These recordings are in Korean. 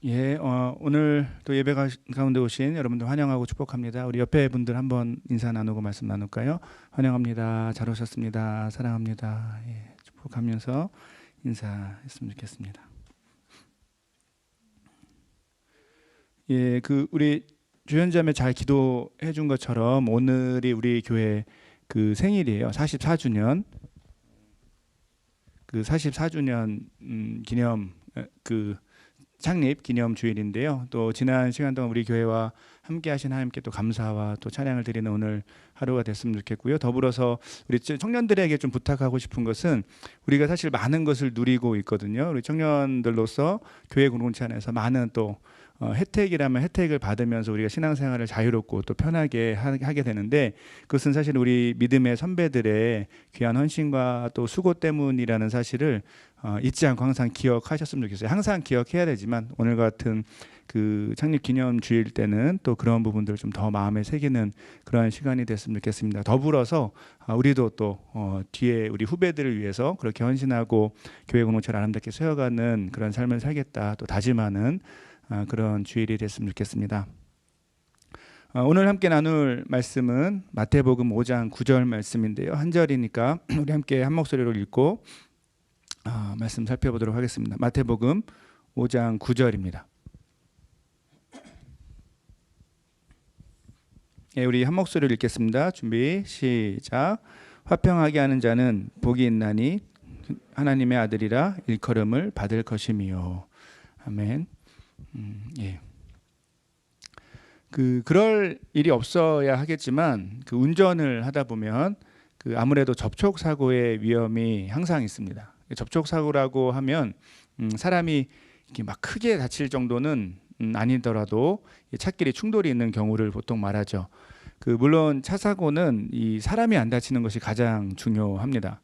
예, 오늘 또 예배 가운데 오신 여러분들 환영하고 축복합니다. 우리 옆에 분들 한번 인사 나누고 말씀 나눌까요? 환영합니다. 잘 오셨습니다. 사랑합니다. 예, 축복하면서 인사했으면 좋겠습니다. 예, 우리 주연자매 잘 기도해 준 것처럼 오늘이 우리 교회 생일이에요. 44주년. 44주년 기념 창립 기념 주일인데요. 또 지난 시간 동안 우리 교회와 함께 하신 하나님께 또 감사와 또 찬양을 드리는 오늘 하루가 됐으면 좋겠고요. 더불어서 우리 청년들에게 좀 부탁하고 싶은 것은 우리가 사실 많은 것을 누리고 있거든요. 우리 청년들로서 교회 공동체 안에서 많은 또 혜택이라면 혜택을 받으면서 우리가 신앙생활을 자유롭고 또 편하게 하게 되는데, 그것은 사실 우리 믿음의 선배들의 귀한 헌신과 또 수고 때문이라는 사실을 잊지 않고 항상 기억하셨으면 좋겠어요. 항상 기억해야 되지만 오늘 같은 창립 기념 주일 때는 또 그런 부분들을 좀 더 마음에 새기는 그런 시간이 됐으면 좋겠습니다. 더불어서 우리도 또 뒤에 우리 후배들을 위해서 그렇게 헌신하고 교회 공동체를 아름답게 세워가는 그런 삶을 살겠다 또 다짐하는 그런 주일이 됐으면 좋겠습니다. 오늘 함께 나눌 말씀은 마태복음 5장 9절 말씀인데요. 한 절이니까 우리 함께 한 목소리로 읽고 말씀 살펴보도록 하겠습니다. 마태복음 5장 9절입니다. 예, 우리 한 목소리로 읽겠습니다. 준비 시작. 화평하게 하는 자는 복이 있나니 하나님의 아들이라 일컬음을 받을 것이미요. 아멘. 예. 그럴 일이 없어야 하겠지만 운전을 하다 보면 아무래도 접촉 사고의 위험이 항상 있습니다. 접촉 사고라고 하면 사람이 이렇게 막 크게 다칠 정도는 아니더라도 차끼리 충돌이 있는 경우를 보통 말하죠. 물론 차 사고는 이 사람이 안 다치는 것이 가장 중요합니다.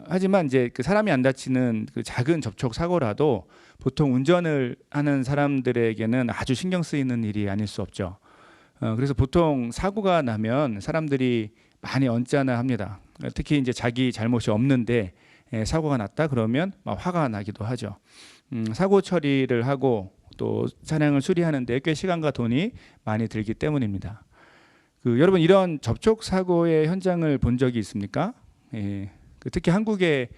하지만 이제 사람이 안 다치는 작은 접촉 사고라도 보통 운전을 하는 사람들에게는 아주 신경 쓰이는 일이 아닐 수 없죠. 그래서 보통 사고가 나면 사람들이 많이 언짢아 합니다. 특히 이제 자기 잘못이 없는데 사고가 났다 그러면 막 화가 나기도 하죠. 사고 처리를 하고 또 차량을 수리하는데 꽤 시간과 돈이 많이 들기 때문입니다. 여러분 이런 접촉 사고의 현장을 본 적이 있습니까? 예, 특히 한국에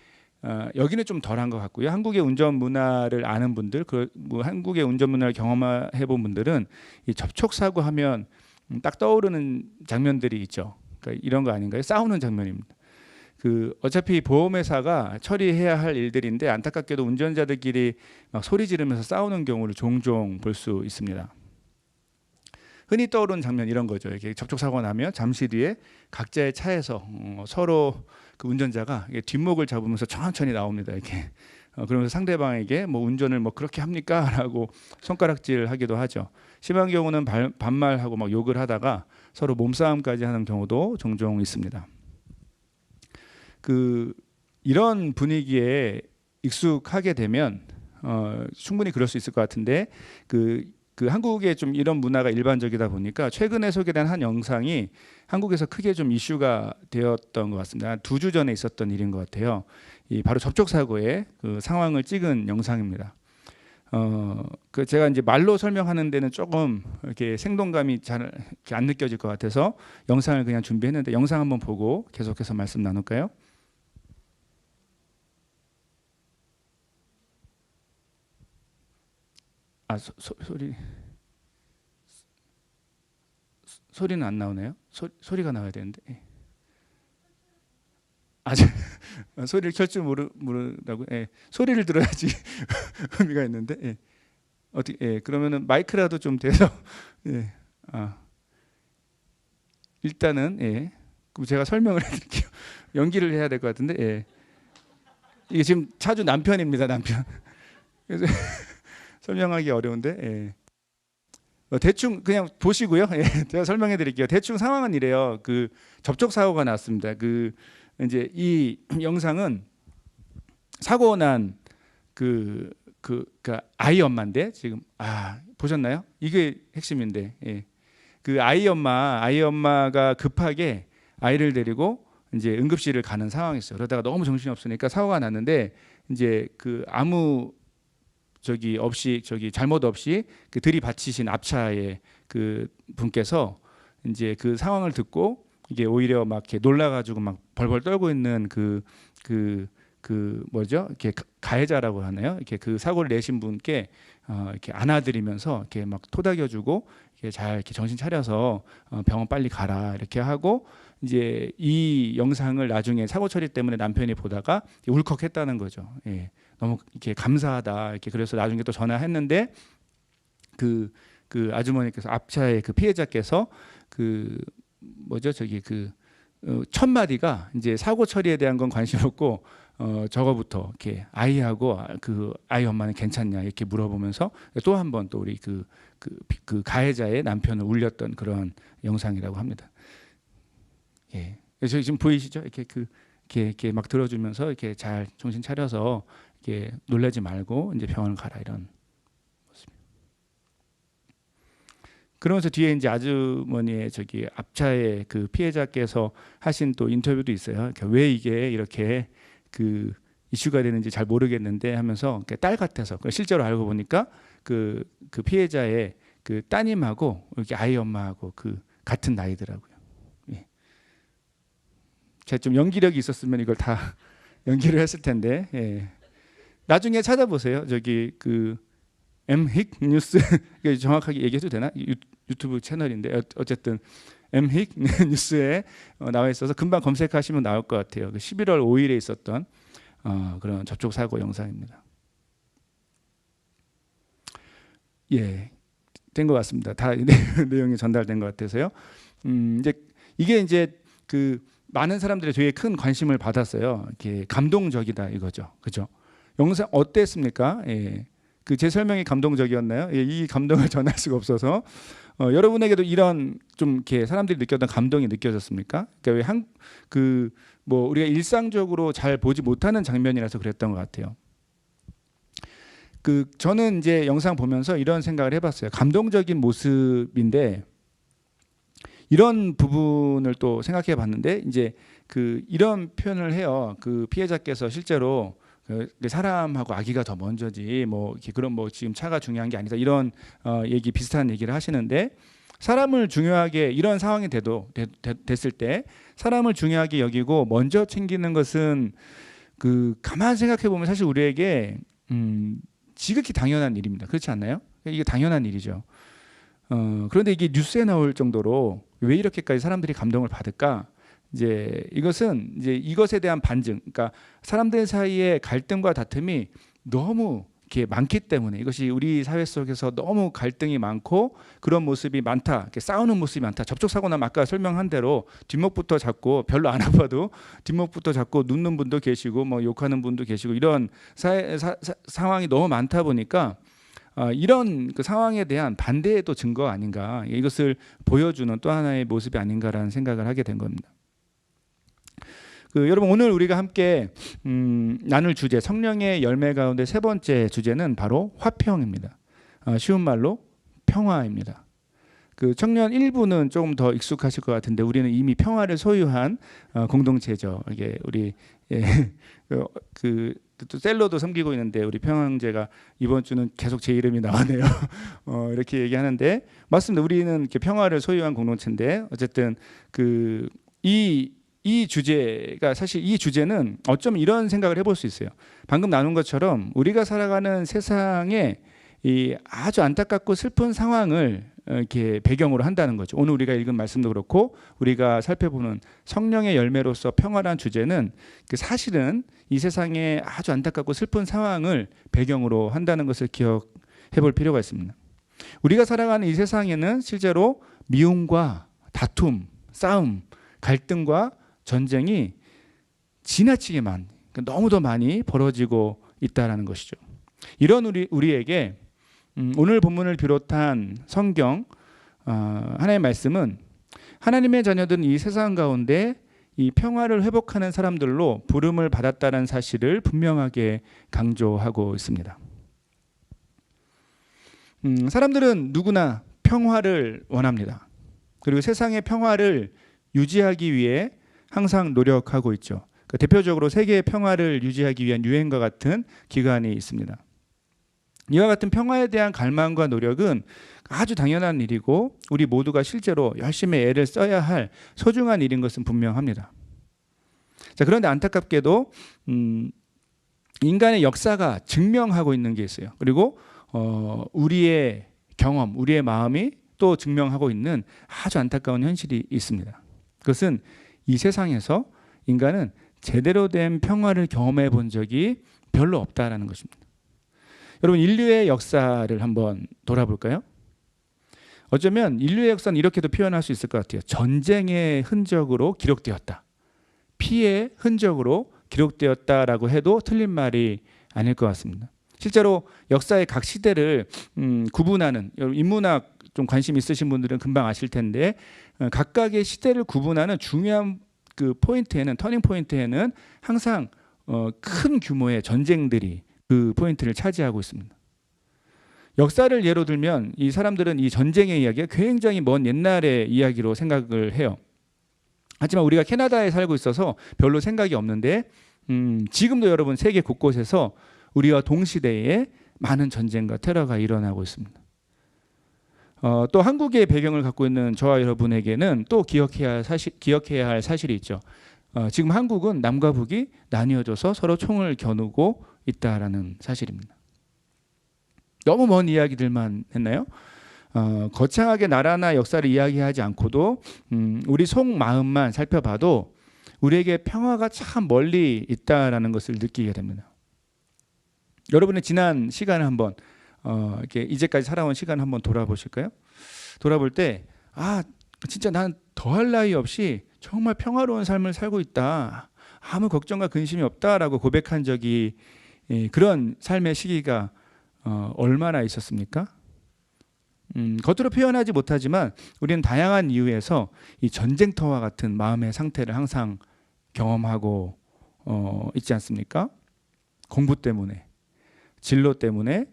여기는 좀 덜한 것 같고요. 한국의 운전 문화를 아는 분들, 한국의 운전 문화를 경험해 본 분들은 이 접촉 사고 하면 딱 떠오르는 장면들이 있죠. 그러니까 이런 거 아닌가요? 싸우는 장면입니다. 어차피 보험회사가 처리해야 할 일들인데 안타깝게도 운전자들끼리 막 소리 지르면서 싸우는 경우를 종종 볼 수 있습니다. 흔히 떠오르는 장면 이런 거죠. 이렇게 접촉 사고가 나면 잠시 뒤에 각자의 차에서 서로 운전자가 뒷목을 잡으면서 천천히 나옵니다. 이렇게 그러면서 상대방에게 뭐 운전을 뭐 그렇게 합니까?라고 손가락질하기도 하죠. 심한 경우는 반말하고 막 욕을 하다가 서로 몸싸움까지 하는 경우도 종종 있습니다. 이런 분위기에 익숙하게 되면 충분히 그럴 수 있을 것 같은데 한국에 좀 이런 문화가 일반적이다 보니까 최근에 소개된 한 영상이 한국에서 크게 좀 이슈가 되었던 것 같습니다. 한 2주 전에 있었던 일인 것 같아요. 바로 접촉 사고의 상황을 찍은 영상입니다. 제가 이제 말로 설명하는 데는 조금 이렇게 생동감이 잘 안 느껴질 것 같아서 영상을 그냥 준비했는데 영상 한번 보고 계속해서 말씀 나눌까요? 소리는 안 나오네요. 소리가 나와야 되는데. 예. 소리를 켤 줄 모르다고. 예. 소리를 들어야지 의미가 있는데. 예. 어떻게? 예. 그러면은 마이크라도 좀 대서. 예. 일단은 예. 그럼 제가 설명을 해드릴게요. 연기를 해야 될 것 같은데. 예. 이게 지금 차주 남편입니다. 남편. 그래서 설명하기 어려운데. 예. 대충 그냥 보시고요. 예, 제가 설명해 드릴게요. 대충 상황은 이래요. 접촉 사고가 났습니다. 이제 이 영상은 사고 난 아이 엄마인데 지금 보셨나요? 이게 핵심인데. 예. 아이 엄마가 급하게 아이를 데리고 이제 응급실을 가는 상황이었어요. 그러다가 너무 정신이 없으니까 사고가 났는데 이제 아무 잘못 없이 그 들이받치신 압차의 그 분께서 이제 그 상황을 듣고 이게 오히려 막 이렇게 놀라가지고 막 벌벌 떨고 있는 뭐죠? 이렇게 가해자라고 하나요? 이렇게 그 사고를 내신 분께 이렇게 안아드리면서 이렇게 막 토닥여주고 이렇게 잘 이렇게 정신 차려서 병원 빨리 가라 이렇게 하고 이제 이 영상을 나중에 사고 처리 때문에 남편이 보다가 울컥했다는 거죠. 예, 너무 이렇게 감사하다 이렇게 그래서 나중에 또 전화했는데 그 아주머니께서 앞차의 그 피해자께서 그 뭐죠? 첫 마디가 이제 사고 처리에 대한 건 관심 없고 저거부터 이렇게 아이하고 그 아이 엄마는 괜찮냐 이렇게 물어보면서 또 한 번 또 우리 그 가해자의 남편을 울렸던 그런 영상이라고 합니다. 예, 그래서 지금 보이시죠? 이렇게 막 들어주면서 이렇게 잘 정신 차려서 이렇게 놀라지 말고 이제 병원 가라 이런. 그러면서 뒤에 이제 아주머니의 앞차의 그 피해자께서 하신 또 인터뷰도 있어요. 왜 이게 이렇게 그 이슈가 되는지 잘 모르겠는데 하면서 딸 같아서 실제로 알고 보니까 그 피해자의 그 따님하고 이렇게 아이 엄마하고 그 같은 나이더라고요. 예. 제가 좀 연기력이 있었으면 이걸 다 연기를 했을 텐데 예. 나중에 찾아보세요. 그 엠힉 뉴스 정확하게 얘기해도 되나? 유튜브 채널인데 어쨌든 엠힉 뉴스에 나와 있어서 금방 검색하시면 나올 것 같아요. 11월 5일에 있었던 그런 접촉 사고 영상입니다. 예, 된 것 같습니다. 다 내용이 전달된 것 같아서요. 이게 이제 그 많은 사람들이 되게 큰 관심을 받았어요. 이렇게 감동적이다 이거죠, 그죠? 영상 어땠습니까? 예. 제 설명이 감동적이었나요? 예, 이 감동을 전할 수가 없어서 여러분에게도 이런 좀 이렇게 사람들이 느꼈던 감동이 느껴졌습니까? 그러니까 뭐 우리가 일상적으로 잘 보지 못하는 장면이라서 그랬던 것 같아요. 저는 이제 영상 보면서 이런 생각을 해봤어요. 감동적인 모습인데 이런 부분을 또 생각해봤는데 이제 이런 표현을 해요. 그 피해자께서 실제로 사람하고 아기가 더 먼저지 뭐 그런 뭐 지금 차가 중요한 게 아니다 이런 비슷한 얘기를 하시는데 사람을 중요하게 이런 상황이 됐을 때 사람을 중요하게 여기고 먼저 챙기는 것은 가만 생각해 보면 사실 우리에게 지극히 당연한 일입니다. 그렇지 않나요? 이게 당연한 일이죠. 그런데 이게 뉴스에 나올 정도로 왜 이렇게까지 사람들이 감동을 받을까? 이것은 이것에 대한 반증, 그러니까 사람들 사이의 갈등과 다툼이 너무 이렇게 많기 때문에 이것이 우리 사회 속에서 너무 갈등이 많고 그런 모습이 많다, 이렇게 싸우는 모습이 많다. 접촉 사고 나면 아까 설명한 대로 뒷목부터 잡고 별로 안 아파도 뒷목부터 잡고 눕는 분도 계시고 뭐 욕하는 분도 계시고 이런 상황이 너무 많다 보니까 이런 상황에 대한 반대의 또 증거 아닌가, 이것을 보여주는 또 하나의 모습이 아닌가라는 생각을 하게 된 겁니다. 여러분 오늘 우리가 함께 나눌 주제 성령의 열매 가운데 세 번째 주제는 바로 화평입니다. 쉬운 말로 평화입니다. 청년 일부는 조금 더 익숙하실 것 같은데 우리는 이미 평화를 소유한 공동체죠. 이게 우리 또 셀러도 섬기고 있는데 우리 평화형제가 이번 주는 계속 제 이름이 나오네요. 이렇게 얘기하는데 맞습니다. 우리는 이렇게 평화를 소유한 공동체인데 어쨌든 이 주제가 사실 이 주제는 어쩌면 이런 생각을 해볼 수 있어요. 방금 나눈 것처럼 우리가 살아가는 세상에 이 아주 안타깝고 슬픈 상황을 이렇게 배경으로 한다는 거죠. 오늘 우리가 읽은 말씀도 그렇고 우리가 살펴보는 성령의 열매로서 평화란 주제는 사실은 이 세상에 아주 안타깝고 슬픈 상황을 배경으로 한다는 것을 기억해 볼 필요가 있습니다. 우리가 살아가는 이 세상에는 실제로 미움과 다툼, 싸움, 갈등과 전쟁이 지나치게 너무도 많이 벌어지고 있다는 것이죠. 이런 우리에게 오늘 본문을 비롯한 성경 하나님의 말씀은 하나님의 자녀들은 이 세상 가운데 이 평화를 회복하는 사람들로 부름을 받았다는 사실을 분명하게 강조하고 있습니다. 사람들은 누구나 평화를 원합니다. 그리고 세상의 평화를 유지하기 위해 항상 노력하고 있죠. 대표적으로 세계의 평화를 유지하기 위한 유엔과 같은 기관이 있습니다. 이와 같은 평화에 대한 갈망과 노력은 아주 당연한 일이고 우리 모두가 실제로 열심히 애를 써야 할 소중한 일인 것은 분명합니다. 자, 그런데 안타깝게도 인간의 역사가 증명하고 있는 게 있어요. 그리고 우리의 경험, 우리의 마음이 또 증명하고 있는 아주 안타까운 현실이 있습니다. 그것은 이 세상에서 인간은 제대로 된 평화를 경험해 본 적이 별로 없다라는 것입니다. 여러분, 인류의 역사를 한번 돌아볼까요? 어쩌면 인류의 역사는 이렇게도 표현할 수 있을 것 같아요. 전쟁의 흔적으로 기록되었다. 피해의 흔적으로 기록되었다라고 해도 틀린 말이 아닐 것 같습니다. 실제로 역사의 각 시대를 구분하는, 인문학 좀 관심 있으신 분들은 금방 아실 텐데 각각의 시대를 구분하는 중요한 그 포인트에는, 터닝 포인트에는 항상 큰 규모의 전쟁들이 그 포인트를 차지하고 있습니다. 역사를 예로 들면 이 사람들은 이 전쟁의 이야기가 굉장히 먼 옛날의 이야기로 생각을 해요. 하지만 우리가 캐나다에 살고 있어서 별로 생각이 없는데 지금도 여러분 세계 곳곳에서 우리와 동시대에 많은 전쟁과 테러가 일어나고 있습니다. 또 한국의 배경을 갖고 있는 저와 여러분에게는 또 기억해야 할 사실이 있죠. 지금 한국은 남과 북이 나뉘어져서 서로 총을 겨누고 있다라는 사실입니다. 너무 먼 이야기들만 했나요? 거창하게 나라나 역사를 이야기하지 않고도 우리 속마음만 살펴봐도 우리에게 평화가 참 멀리 있다라는 것을 느끼게 됩니다. 여러분의 지난 시간을 한번 이렇게 이제까지 살아온 시간을 한번 돌아보실까요? 돌아볼 때 진짜 난 더할 나위 없이 정말 평화로운 삶을 살고 있다. 아무 걱정과 근심이 없다라고 고백한 적이 그런 삶의 시기가 얼마나 있었습니까? 겉으로 표현하지 못하지만 우리는 다양한 이유에서 이 전쟁터와 같은 마음의 상태를 항상 경험하고 있지 않습니까? 공부 때문에, 진로 때문에,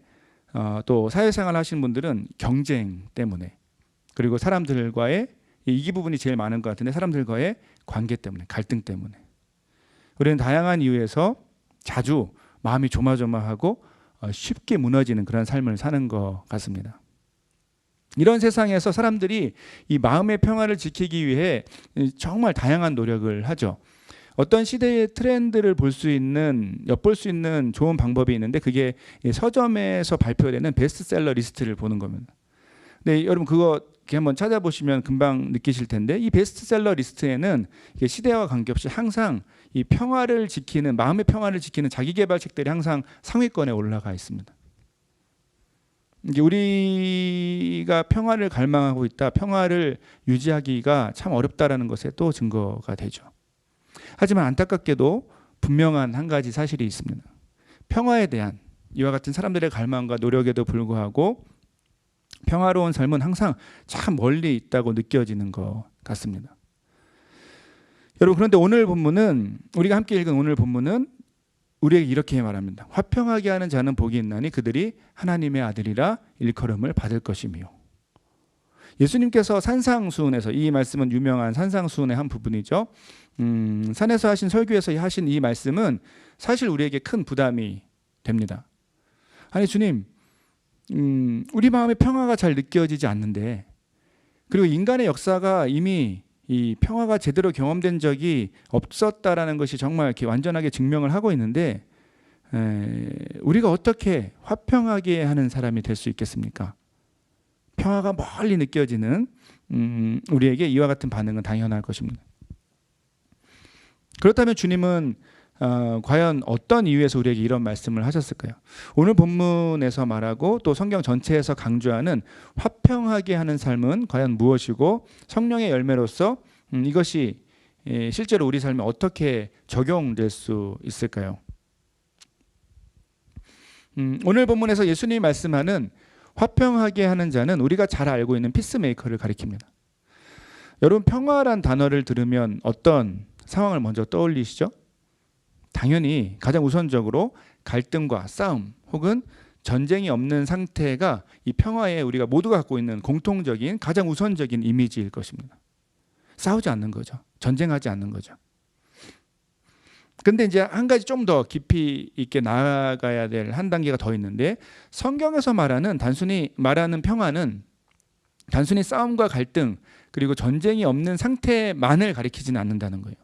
또 사회생활 하시는 분들은 경쟁 때문에, 그리고 사람들과의 이 부분이 제일 많은 것 같은데 사람들과의 관계 때문에, 갈등 때문에 우리는 다양한 이유에서 자주 마음이 조마조마하고 쉽게 무너지는 그런 삶을 사는 것 같습니다. 이런 세상에서 사람들이 이 마음의 평화를 지키기 위해 정말 다양한 노력을 하죠. 어떤 시대의 트렌드를 엿볼 수 있는 좋은 방법이 있는데 그게 서점에서 발표되는 베스트셀러 리스트를 보는 겁니다. 근데 여러분 그거 한번 찾아보시면 금방 느끼실 텐데 이 베스트셀러 리스트에는 시대와 관계없이 항상 이 평화를 지키는, 마음의 평화를 지키는 자기계발 책들이 항상 상위권에 올라가 있습니다. 이제 우리가 평화를 갈망하고 있다, 평화를 유지하기가 참 어렵다라는 것에 또 증거가 되죠. 하지만 안타깝게도 분명한 한 가지 사실이 있습니다. 평화에 대한 이와 같은 사람들의 갈망과 노력에도 불구하고 평화로운 삶은 항상 참 멀리 있다고 느껴지는 것 같습니다. 여러분, 그런데 오늘 본문은, 우리가 함께 읽은 오늘 본문은 우리에게 이렇게 말합니다. 화평하게 하는 자는 복이 있나니 그들이 하나님의 아들이라 일컬음을 받을 것이며. 예수님께서 산상수훈에서, 이 말씀은 유명한 산상수훈의 한 부분이죠. 산에서 하신 설교에서 하신 이 말씀은 사실 우리에게 큰 부담이 됩니다. 아니 주님, 우리 마음의 평화가 잘 느껴지지 않는데, 그리고 인간의 역사가 이미 이 평화가 제대로 경험된 적이 없었다라는 것이 정말 이렇게 완전하게 증명을 하고 있는데 우리가 어떻게 화평하게 하는 사람이 될 수 있겠습니까? 평화가 멀리 느껴지는 우리에게 이와 같은 반응은 당연할 것입니다. 그렇다면 주님은 과연 어떤 이유에서 우리에게 이런 말씀을 하셨을까요? 오늘 본문에서 말하고 또 성경 전체에서 강조하는 화평하게 하는 삶은 과연 무엇이고 성령의 열매로서 이것이 실제로 우리 삶에 어떻게 적용될 수 있을까요? 오늘 본문에서 예수님이 말씀하는 화평하게 하는 자는 우리가 잘 알고 있는 피스메이커를 가리킵니다. 여러분, 평화란 단어를 들으면 어떤 상황을 먼저 떠올리시죠? 당연히 가장 우선적으로 갈등과 싸움 혹은 전쟁이 없는 상태가 이 평화에 우리가 모두가 갖고 있는 공통적인 가장 우선적인 이미지일 것입니다. 싸우지 않는 거죠. 전쟁하지 않는 거죠. 근데 이제 한 가지 좀 더 깊이 있게 나아가야 될 한 단계가 더 있는데, 성경에서 단순히 말하는 평화는 단순히 싸움과 갈등 그리고 전쟁이 없는 상태만을 가리키지는 않는다는 거예요.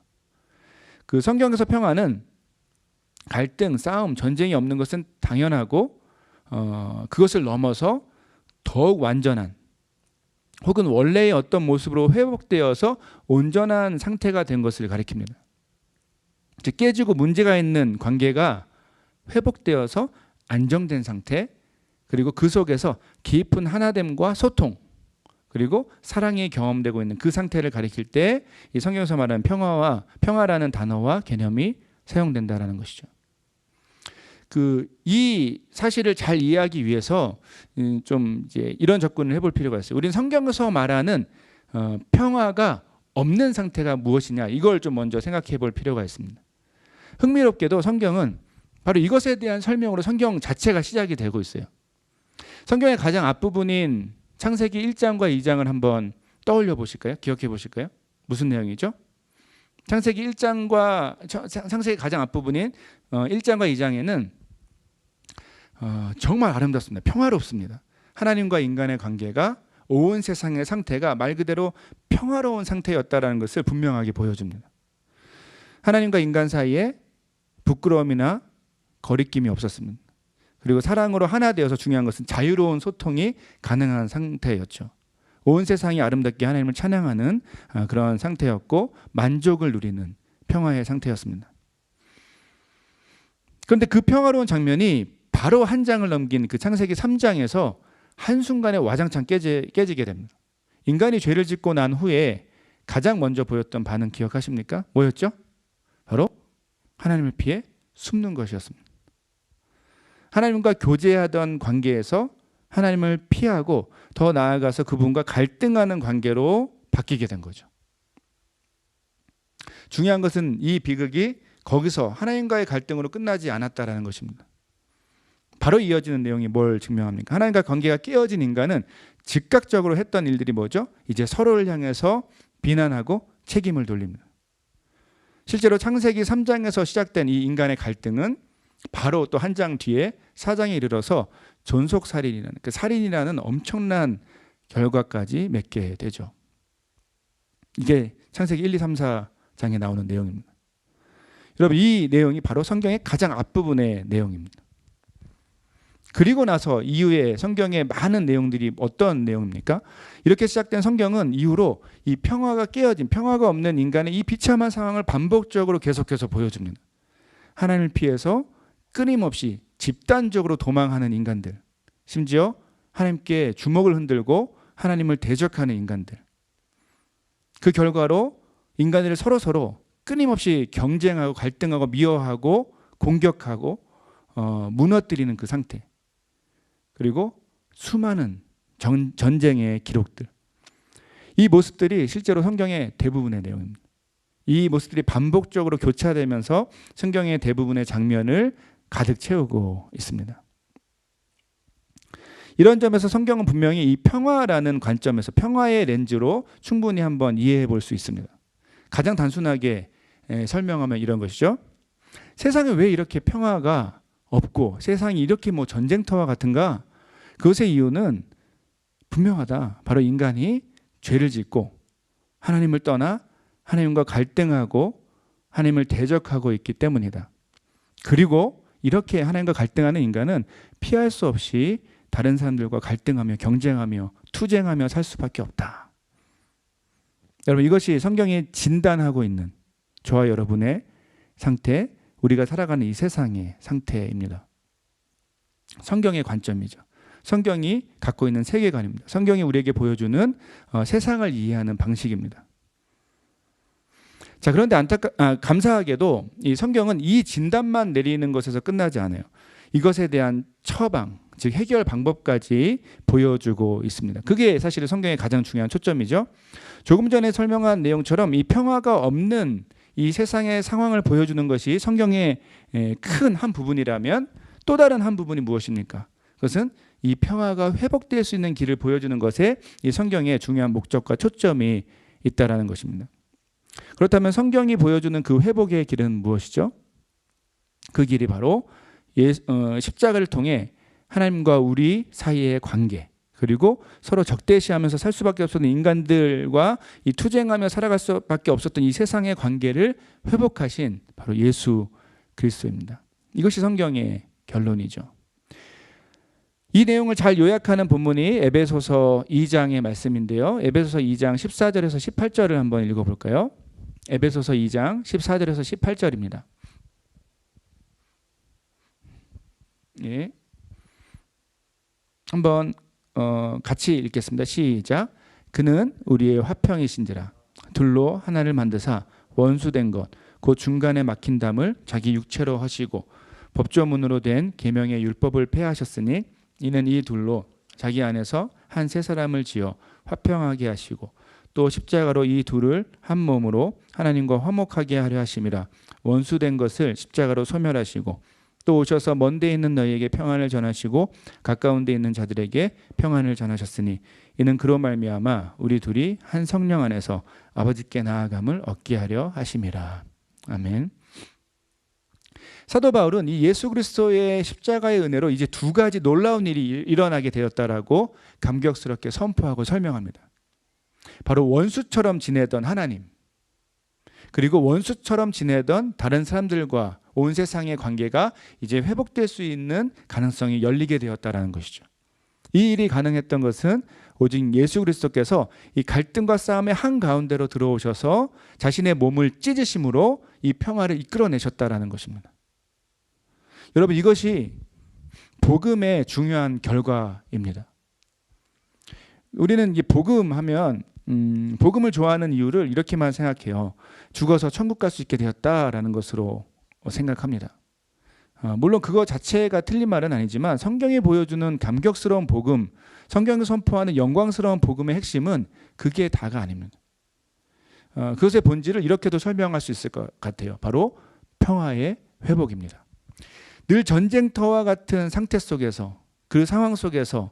그 성경에서 평화는 갈등, 싸움, 전쟁이 없는 것은 당연하고 그것을 넘어서 더욱 완전한 혹은 원래의 어떤 모습으로 회복되어서 온전한 상태가 된 것을 가리킵니다. 즉 깨지고 문제가 있는 관계가 회복되어서 안정된 상태, 그리고 그 속에서 깊은 하나됨과 소통, 그리고 사랑이 경험되고 있는 그 상태를 가리킬 때 이 성경에서 말하는 평화라는 단어와 개념이 사용된다라는 것이죠. 이 사실을 잘 이해하기 위해서 좀 이제 이런 접근을 해볼 필요가 있어요. 우리는 성경에서 말하는 평화가 없는 상태가 무엇이냐, 이걸 좀 먼저 생각해 볼 필요가 있습니다. 흥미롭게도 성경은 바로 이것에 대한 설명으로 성경 자체가 시작이 되고 있어요. 성경의 가장 앞부분인 창세기 1장과 2장을 한번 떠올려 보실까요? 기억해 보실까요? 무슨 내용이죠? 창세기 가장 앞부분인 1장과 2장에는 정말 아름답습니다. 평화롭습니다. 하나님과 인간의 관계가, 온 세상의 상태가 말 그대로 평화로운 상태였다라는 것을 분명하게 보여줍니다. 하나님과 인간 사이에 부끄러움이나 거리낌이 없었습니다. 그리고 사랑으로 하나 되어서 중요한 것은 자유로운 소통이 가능한 상태였죠. 온 세상이 아름답게 하나님을 찬양하는 그런 상태였고 만족을 누리는 평화의 상태였습니다. 그런데 그 평화로운 장면이 바로 한 장을 넘긴 그 창세기 3장에서 한순간에 와장창 깨지게 됩니다. 인간이 죄를 짓고 난 후에 가장 먼저 보였던 반응 기억하십니까? 뭐였죠? 바로 하나님을 피해 숨는 것이었습니다. 하나님과 교제하던 관계에서 하나님을 피하고 더 나아가서 그분과 갈등하는 관계로 바뀌게 된 거죠. 중요한 것은 이 비극이 거기서 하나님과의 갈등으로 끝나지 않았다라는 것입니다. 바로 이어지는 내용이 뭘 증명합니까? 하나님과 관계가 깨어진 인간은 즉각적으로 했던 일들이 뭐죠? 이제 서로를 향해서 비난하고 책임을 돌립니다. 실제로 창세기 3장에서 시작된 이 인간의 갈등은 바로 또 한 장 뒤에 4장에 이르러서 존속살인이라는 그 살인이라는 엄청난 결과까지 맺게 되죠. 이게 창세기 1, 2, 3, 4장에 나오는 내용입니다. 여러분, 이 내용이 바로 성경의 가장 앞부분의 내용입니다. 그리고 나서 이후에 성경의 많은 내용들이 어떤 내용입니까? 이렇게 시작된 성경은 이후로 이 평화가 깨어진, 평화가 없는 인간의 이 비참한 상황을 반복적으로 계속해서 보여줍니다. 하나님을 피해서 끊임없이 집단적으로 도망하는 인간들, 심지어 하나님께 주먹을 흔들고 하나님을 대적하는 인간들, 그 결과로 인간들이 서로 끊임없이 경쟁하고 갈등하고 미워하고 공격하고 무너뜨리는 그 상태, 그리고 수많은 전쟁의 기록들, 이 모습들이 실제로 성경의 대부분의 내용입니다. 이 모습들이 반복적으로 교차되면서 성경의 대부분의 장면을 가득 채우고 있습니다. 이런 점에서 성경은 분명히 이 평화라는 관점에서 평화의 렌즈로 충분히 한번 이해해 볼 수 있습니다. 가장 단순하게 설명하면 이런 것이죠. 세상에 왜 이렇게 평화가 없고 세상이 이렇게 전쟁터와 같은가? 그것의 이유는 분명하다. 바로 인간이 죄를 짓고 하나님을 떠나 하나님과 갈등하고 하나님을 대적하고 있기 때문이다. 그리고 이렇게 하나님과 갈등하는 인간은 피할 수 없이 다른 사람들과 갈등하며 경쟁하며 투쟁하며 살 수밖에 없다. 여러분, 이것이 성경이 진단하고 있는 저와 여러분의 상태, 우리가 살아가는 이 세상의 상태입니다. 성경의 관점이죠. 성경이 갖고 있는 세계관입니다. 성경이 우리에게 보여주는 세상을 이해하는 방식입니다. 자, 그런데 감사하게도 이 성경은 이 진단만 내리는 것에서 끝나지 않아요. 이것에 대한 처방, 즉 해결 방법까지 보여주고 있습니다. 그게 사실 성경의 가장 중요한 초점이죠. 조금 전에 설명한 내용처럼 이 평화가 없는 이 세상의 상황을 보여주는 것이 성경의 큰 한 부분이라면, 또 다른 한 부분이 무엇입니까? 그것은 이 평화가 회복될 수 있는 길을 보여주는 것에 이 성경의 중요한 목적과 초점이 있다라는 것입니다. 그렇다면 성경이 보여주는 그 회복의 길은 무엇이죠? 그 길이 바로 십자가를 통해 하나님과 우리 사이의 관계, 그리고 서로 적대시하면서 살 수밖에 없었던 인간들과 이 투쟁하며 살아갈 수밖에 없었던 이 세상의 관계를 회복하신 바로 예수 그리스도입니다. 이것이 성경의 결론이죠. 이 내용을 잘 요약하는 본문이 에베소서 2장의 말씀인데요. 에베소서 2장 14절에서 18절을 한번 읽어볼까요? 에베소서 2장 14절에서 18절입니다. 예. 한번 같이 읽겠습니다. 시작. 그는 우리의 화평이신지라 둘로 하나를 만드사 원수된 것 곧 중간에 막힌 담을 자기 육체로 하시고 법조문으로 된 계명의 율법을 폐하셨으니 이는 이 둘로 자기 안에서 한 세 사람을 지어 화평하게 하시고 또 십자가로 이 둘을 한 몸으로 하나님과 화목하게 하려 하심이라. 원수된 것을 십자가로 소멸하시고 또 오셔서 먼 데 있는 너희에게 평안을 전하시고 가까운 데 있는 자들에게 평안을 전하셨으니 이는 그로 말미암아 우리 둘이 한 성령 안에서 아버지께 나아감을 얻게 하려 하심이라. 아멘. 사도 바울은 이 예수 그리스도의 십자가의 은혜로 이제 두 가지 놀라운 일이 일어나게 되었다라고 감격스럽게 선포하고 설명합니다. 바로 원수처럼 지내던 하나님, 그리고 원수처럼 지내던 다른 사람들과 온 세상의 관계가 이제 회복될 수 있는 가능성이 열리게 되었다라는 것이죠. 이 일이 가능했던 것은 오직 예수 그리스도께서 이 갈등과 싸움의 한가운데로 들어오셔서 자신의 몸을 찢으심으로 이 평화를 이끌어내셨다라는 것입니다. 여러분, 이것이 복음의 중요한 결과입니다. 우리는 이 복음하면 복음을 좋아하는 이유를 이렇게만 생각해요. 죽어서 천국 갈 수 있게 되었다라는 것으로 생각합니다. 물론 그거 자체가 틀린 말은 아니지만 성경이 보여주는 감격스러운 복음, 성경이 선포하는 영광스러운 복음의 핵심은 그게 다가 아닙니다. 그것의 본질을 이렇게도 설명할 수 있을 것 같아요. 바로 평화의 회복입니다. 늘 전쟁터와 같은 상태 속에서, 그 상황 속에서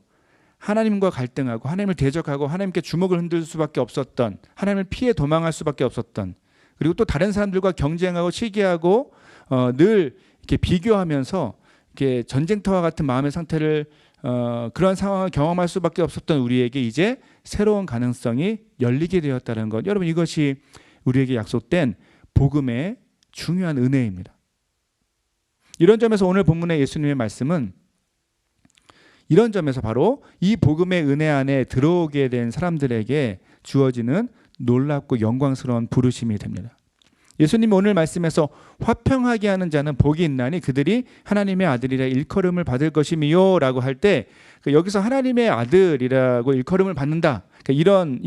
하나님과 갈등하고 하나님을 대적하고 하나님께 주먹을 흔들 수밖에 없었던, 하나님을 피해 도망할 수밖에 없었던, 그리고 또 다른 사람들과 경쟁하고 시기하고 늘 이렇게 비교하면서 이렇게 전쟁터와 같은 마음의 상태를 그런 상황을 경험할 수밖에 없었던 우리에게 이제 새로운 가능성이 열리게 되었다는 것. 여러분, 이것이 우리에게 약속된 복음의 중요한 은혜입니다. 이런 점에서 오늘 본문의 예수님의 말씀은 이런 점에서 바로 이 복음의 은혜 안에 들어오게 된 사람들에게 주어지는 놀랍고 영광스러운 부르심이 됩니다. 예수님이 오늘 말씀에서 화평하게 하는 자는 복이 있나니 그들이 하나님의 아들이라 일컬음을 받을 것이미요 라고 할 때 여기서 하나님의 아들이라고 일컬음을 받는다, 이런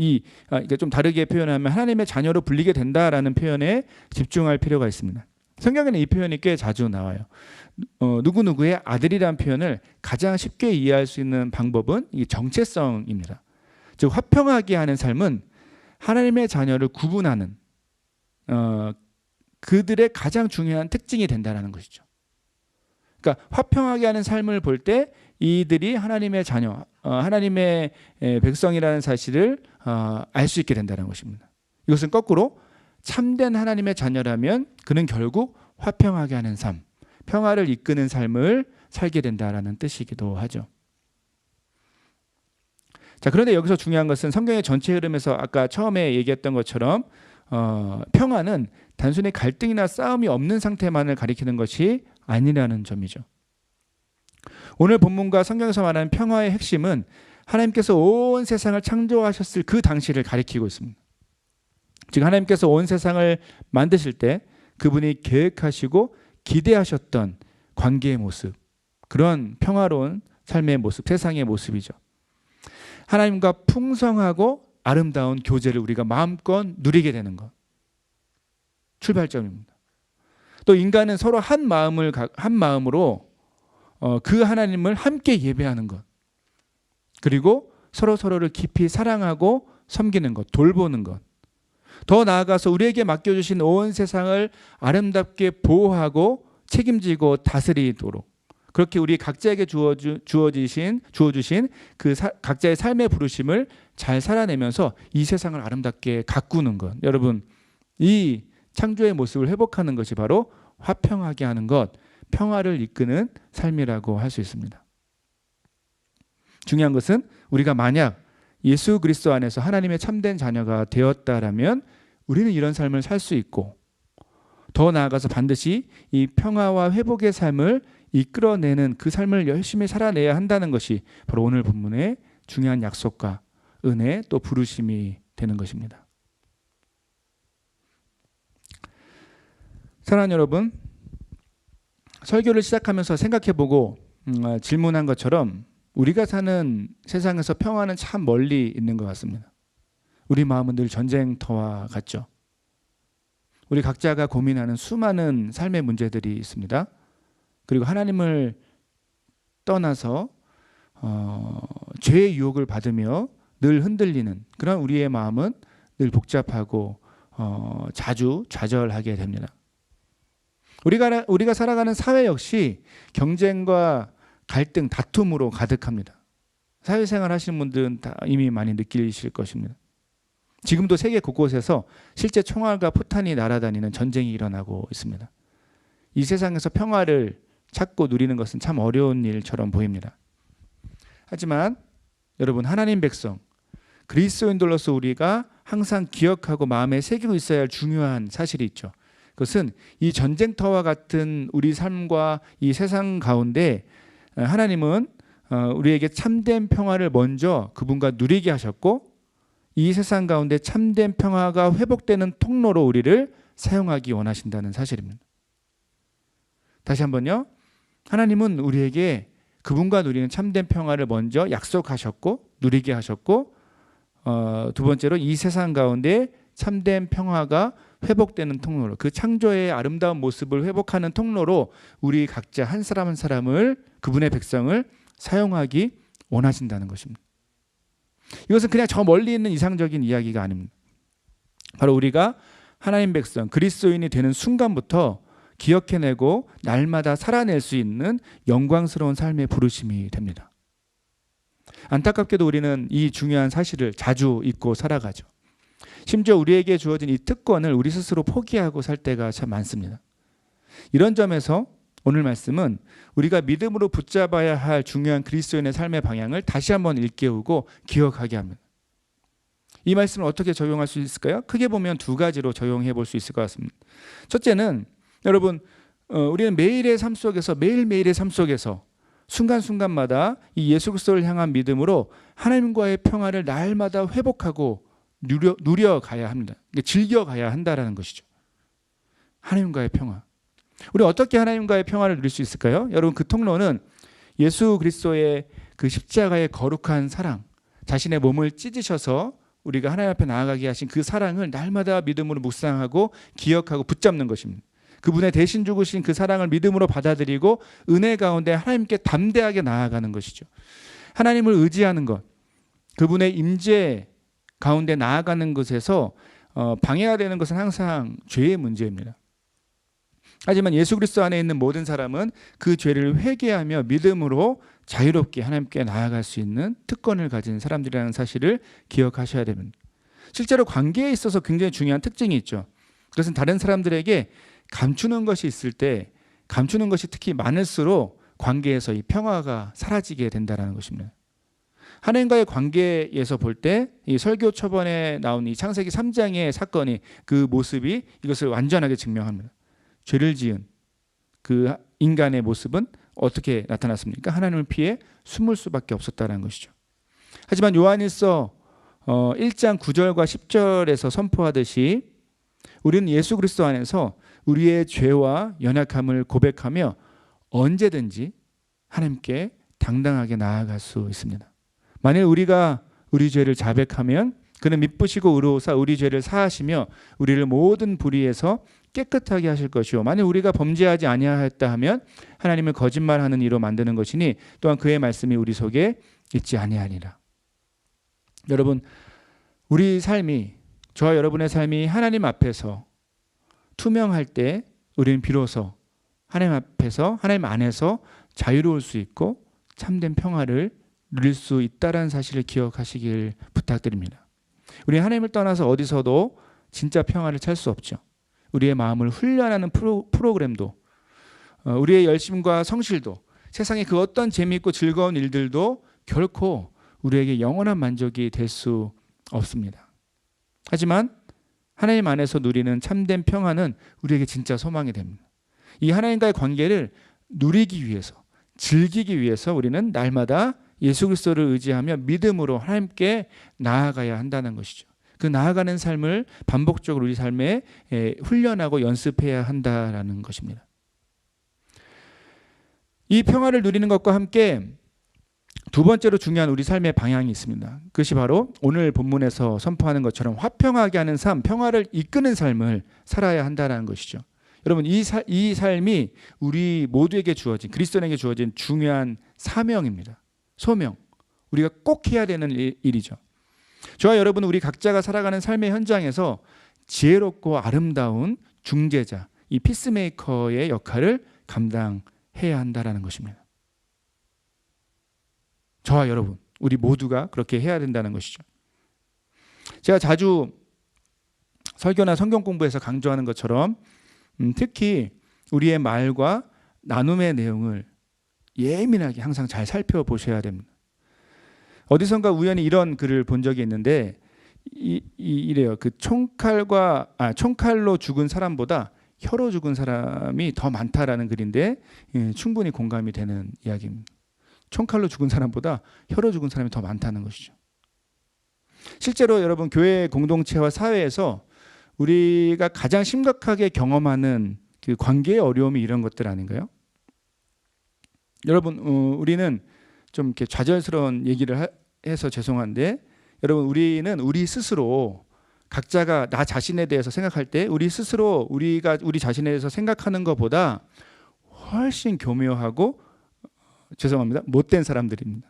좀 다르게 표현하면 하나님의 자녀로 불리게 된다라는 표현에 집중할 필요가 있습니다. 성경에는 이 표현이 꽤 자주 나와요. 누구누구의 아들이라는 표현을 가장 쉽게 이해할 수 있는 방법은 이 정체성입니다. 즉 화평하게 하는 삶은 하나님의 자녀를 구분하는 그들의 가장 중요한 특징이 된다는 것이죠. 그러니까 화평하게 하는 삶을 볼 때 이들이 하나님의 자녀, 하나님의 백성이라는 사실을 알 수 있게 된다는 것입니다. 이것은 거꾸로 참된 하나님의 자녀라면 그는 결국 화평하게 하는 삶, 평화를 이끄는 삶을 살게 된다라는 뜻이기도 하죠. 자, 그런데 여기서 중요한 것은 성경의 전체 흐름에서 아까 처음에 얘기했던 것처럼 평화는 단순히 갈등이나 싸움이 없는 상태만을 가리키는 것이 아니라는 점이죠. 오늘 본문과 성경에서 말하는 평화의 핵심은 하나님께서 온 세상을 창조하셨을 그 당시를 가리키고 있습니다. 즉 하나님께서 온 세상을 만드실 때 그분이 계획하시고 기대하셨던 관계의 모습, 그런 평화로운 삶의 모습, 세상의 모습이죠. 하나님과 풍성하고 아름다운 교제를 우리가 마음껏 누리게 되는 것, 출발점입니다. 또 인간은 서로 한 마음으로 그 하나님을 함께 예배하는 것, 그리고 서로를 깊이 사랑하고 섬기는 것, 돌보는 것, 더 나아가서 우리에게 맡겨주신 온 세상을 아름답게 보호하고 책임지고 다스리도록 그렇게 우리 각자에게 주어주신 그 각자의 삶의 부르심을 잘 살아내면서 이 세상을 아름답게 가꾸는 것. 여러분, 이 창조의 모습을 회복하는 것이 바로 화평하게 하는 것, 평화를 이끄는 삶이라고 할 수 있습니다. 중요한 것은 우리가 만약 예수 그리스도 안에서 하나님의 참된 자녀가 되었다라면 우리는 이런 삶을 살 수 있고, 더 나아가서 반드시 이 평화와 회복의 삶을 이끌어내는 그 삶을 열심히 살아내야 한다는 것이 바로 오늘 본문의 중요한 약속과 은혜, 또 부르심이 되는 것입니다. 사랑하는 여러분, 설교를 시작하면서 생각해보고 질문한 것처럼 우리가 사는 세상에서 평화는 참 멀리 있는 것 같습니다. 우리 마음은 늘 전쟁터와 같죠. 우리 각자가 고민하는 수많은 삶의 문제들이 있습니다. 그리고 하나님을 떠나서 죄의 유혹을 받으며 늘 흔들리는 그런 우리의 마음은 늘 복잡하고 자주 좌절하게 됩니다. 우리가 살아가는 사회 역시 경쟁과 갈등, 다툼으로 가득합니다. 사회생활 하시는 분들은 다 이미 많이 느끼실 것입니다. 지금도 세계 곳곳에서 실제 총알과 포탄이 날아다니는 전쟁이 일어나고 있습니다. 이 세상에서 평화를 찾고 누리는 것은 참 어려운 일처럼 보입니다. 하지만 여러분, 하나님 백성, 그리스도인들로서 우리가 항상 기억하고 마음에 새기고 있어야 할 중요한 사실이 있죠. 그것은 이 전쟁터와 같은 우리 삶과 이 세상 가운데 하나님은 우리에게 참된 평화를 먼저 그분과 누리게 하셨고, 이 세상 가운데 참된 평화가 회복되는 통로로 우리를 사용하기 원하신다는 사실입니다. 다시 한번요. 하나님은 우리에게 그분과 누리는 참된 평화를 먼저 약속하셨고 누리게 하셨고, 두 번째로 이 세상 가운데 참된 평화가 회복되는 통로로, 그 창조의 아름다운 모습을 회복하는 통로로 우리 각자 한 사람 한 사람을, 그분의 백성을 사용하기 원하신다는 것입니다. 이것은 그냥 저 멀리 있는 이상적인 이야기가 아닙니다. 바로 우리가 하나님 백성, 그리스도인이 되는 순간부터 기억해내고 날마다 살아낼 수 있는 영광스러운 삶의 부르심이 됩니다. 안타깝게도 우리는 이 중요한 사실을 자주 잊고 살아가죠. 심지어 우리에게 주어진 이 특권을 우리 스스로 포기하고 살 때가 참 많습니다. 이런 점에서 오늘 말씀은 우리가 믿음으로 붙잡아야 할 중요한 그리스도인의 삶의 방향을 다시 한번 일깨우고 기억하게 합니다. 이 말씀을 어떻게 적용할 수 있을까요? 크게 보면 두 가지로 적용해 볼 수 있을 것 같습니다. 첫째는 여러분, 우리는 매일의 삶 속에서, 매일매일의 삶 속에서 순간순간마다 이 예수 그리스도를 향한 믿음으로 하나님과의 평화를 날마다 회복하고 누려가야 합니다. 즐겨가야 한다라는 것이죠. 하나님과의 평화. 우리 어떻게 하나님과의 평화를 누릴 수 있을까요? 여러분, 그 통로는 예수 그리스도의 그 십자가의 거룩한 사랑, 자신의 몸을 찢으셔서 우리가 하나님 앞에 나아가게 하신 그 사랑을 날마다 믿음으로 묵상하고 기억하고 붙잡는 것입니다. 그분의 대신 죽으신 그 사랑을 믿음으로 받아들이고 은혜 가운데 하나님께 담대하게 나아가는 것이죠. 하나님을 의지하는 것, 그분의 임재 가운데 나아가는 것에서 방해가 되는 것은 항상 죄의 문제입니다. 하지만 예수 그리스도 안에 있는 모든 사람은 그 죄를 회개하며 믿음으로 자유롭게 하나님께 나아갈 수 있는 특권을 가진 사람들이라는 사실을 기억하셔야 됩니다. 실제로 관계에 있어서 굉장히 중요한 특징이 있죠. 그것은 다른 사람들에게 감추는 것이 있을 때, 감추는 것이 특히 많을수록 관계에서 이 평화가 사라지게 된다는 것입니다. 하나님과의 관계에서 볼 때 이 설교 초반에 나온 이 창세기 3장의 사건이, 그 모습이 이것을 완전하게 증명합니다. 죄를 지은 그 인간의 모습은 어떻게 나타났습니까? 하나님을 피해 숨을 수밖에 없었다는 것이죠. 하지만 요한일서 1장 9절과 10절에서 선포하듯이 우리는 예수 그리스도 안에서 우리의 죄와 연약함을 고백하며 언제든지 하나님께 당당하게 나아갈 수 있습니다. 만일 우리가 우리 죄를 자백하면 그는 미쁘시고 의로우사 우리 죄를 사하시며 우리를 모든 불의에서 깨끗하게 하실 것이요, 만일 우리가 범죄하지 아니하였다 하면 하나님을 거짓말하는 이로 만드는 것이니 또한 그의 말씀이 우리 속에 있지 아니하니라. 여러분, 우리 삶이, 저와 여러분의 삶이 하나님 앞에서 투명할 때 우리는 비로소 하나님 앞에서, 하나님 안에서 자유로울 수 있고 참된 평화를 누릴 수 있다는 사실을 기억하시길 부탁드립니다. 우리 하나님을 떠나서 어디서도 진짜 평화를 찾을 수 없죠. 우리의 마음을 훈련하는 프로그램도 우리의 열심과 성실도, 세상의 그 어떤 재미있고 즐거운 일들도 결코 우리에게 영원한 만족이 될 수 없습니다. 하지만 하나님 안에서 누리는 참된 평안은 우리에게 진짜 소망이 됩니다. 이 하나님과의 관계를 누리기 위해서, 즐기기 위해서 우리는 날마다 예수 그리스도를 의지하며 믿음으로 하나님께 나아가야 한다는 것이죠. 그 나아가는 삶을 반복적으로 우리 삶에 훈련하고 연습해야 한다는 것입니다. 이 평화를 누리는 것과 함께 두 번째로 중요한 우리 삶의 방향이 있습니다. 그것이 바로 오늘 본문에서 선포하는 것처럼 화평하게 하는 삶, 평화를 이끄는 삶을 살아야 한다는 것이죠. 여러분, 이 삶이 우리 모두에게 주어진, 그리스도인에게 주어진 중요한 사명입니다. 소명, 우리가 꼭 해야 되는 일이죠. 저와 여러분, 우리 각자가 살아가는 삶의 현장에서 지혜롭고 아름다운 중재자, 이 피스메이커의 역할을 감당해야 한다는 것입니다. 저와 여러분, 우리 모두가 그렇게 해야 된다는 것이죠. 제가 자주 설교나 성경 공부에서 강조하는 것처럼 특히 우리의 말과 나눔의 내용을 예민하게 항상 잘 살펴보셔야 됩니다. 어디선가 우연히 이런 글을 본 적이 있는데 이래요. 그 총칼로 죽은 사람보다 혀로 죽은 사람이 더 많다라는 글인데 충분히 공감이 되는 이야기입니다. 총칼로 죽은 사람보다 혀로 죽은 사람이 더 많다는 것이죠. 실제로 여러분, 교회 공동체와 사회에서 우리가 가장 심각하게 경험하는 그 관계의 어려움이 이런 것들 아닌가요? 여러분, 우리는 좀 이렇게 좌절스러운 얘기를 해서 죄송한데, 여러분, 우리는 우리 스스로 각자가 나 자신에 대해서 생각할 때 우리 스스로 우리 자신에 대해서 생각하는 것보다 훨씬 교묘하고 죄송합니다, 못된 사람들입니다.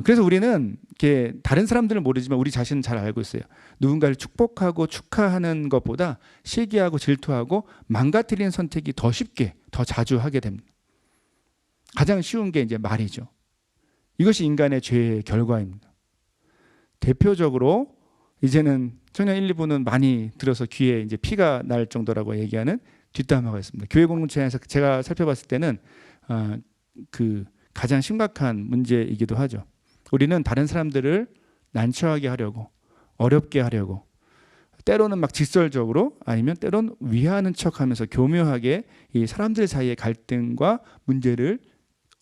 그래서 우리는 이렇게 다른 사람들은 모르지만 우리 자신은 잘 알고 있어요. 누군가를 축복하고 축하하는 것보다 시기하고 질투하고 망가뜨리는 선택이 더 쉽게, 더 자주 하게 됩니다. 가장 쉬운 게 이제 말이죠. 이것이 인간의 죄의 결과입니다. 대표적으로 이제는 청년 1, 2부는 많이 들어서 귀에 이제 피가 날 정도라고 얘기하는 뒷담화가 있습니다. 교회 공동체에서 제가 살펴봤을 때는 그 가장 심각한 문제이기도 하죠. 우리는 다른 사람들을 난처하게 하려고, 어렵게 하려고, 때로는 막 직설적으로, 아니면 때로는 위하는 척하면서 교묘하게 이 사람들 사이의 갈등과 문제를